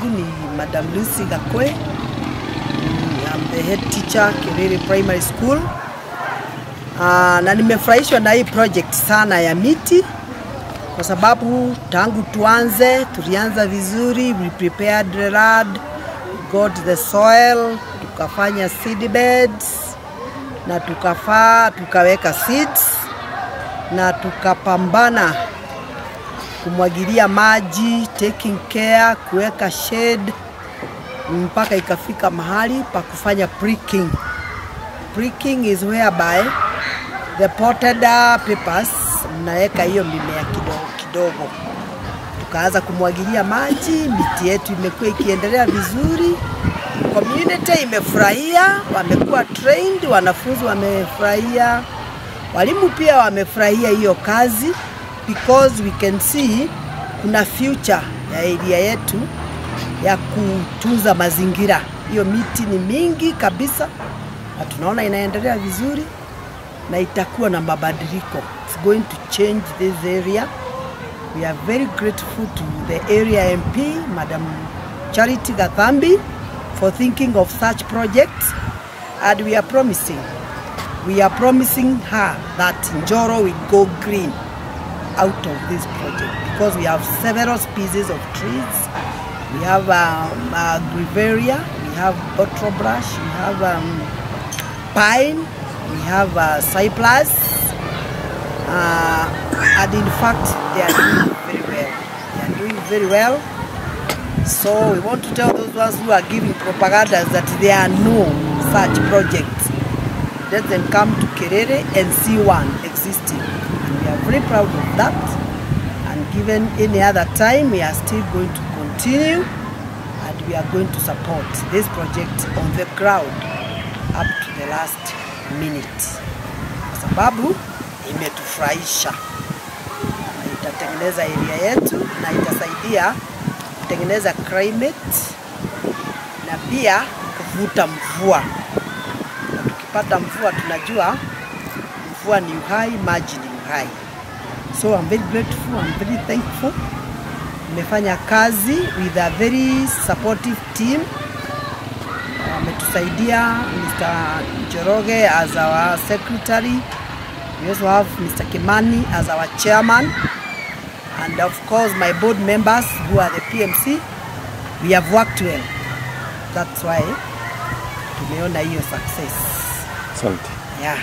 ni Madam Lucy Gakwe. I'm the head teacher Kerere Primary School. Na nimefurahishwa na hii project sana ya miti kwa sababu tangu tulianza vizuri, we prepared the land, got the soil, tukafanya seed beds na tukaweka seeds na tukapambana kumwagilia maji, taking care, kuweka shade mpaka ikafika mahali pa kufanya pricking. Pricking is whereby the potted papers mnaweka hiyo mimea kidogo. Tukaanza kumwagilia maji, miti yetu imekuwa ikiendelea vizuri. Community imefurahia, wamekuwa trained, wanafunzi wamefurahia, walimu pia wamefurahia hiyo kazi because we can see kuna future ya area yetu ya kutunza mazingira. Hiyo miti ni mingi kabisa na tunaona inaendelea vizuri na itakuwa na mabadiliko. It's going to change this area. We are very grateful to the area MP, Madam Charity Gathambi, for thinking of such projects, and we are promising her that Njoro will go green out of this project because we have several species of trees. We have Griveria, we have Otrobrush, we have pine, we have cypress, and in fact they are doing very well. They are doing very well. So we want to tell those ones who are giving propaganda that there are no such projects. Let them come to Kerere and see one existing. And we are very proud of that. And given any other time, we are still going to continue and we are going to support this project on the ground up to the last minute. Kwa sababu imetufurahisha. Na itatengeneza area yetu na itasaidia kutengeneza climate na pia kuvuta mvua. Tukipata mvua tunajua mvua ni uhai, maji ni uhai. So I'm very grateful, I'm very thankful. Nimefanya kazi with a very supportive team. Wametusaidia Mr. Njoroge as our secretary. We also have Mr. Kimani as our chairman. And of course my board members who are the PMC. We have worked well. That's why tumeona hiyo success. Asante. Yeah.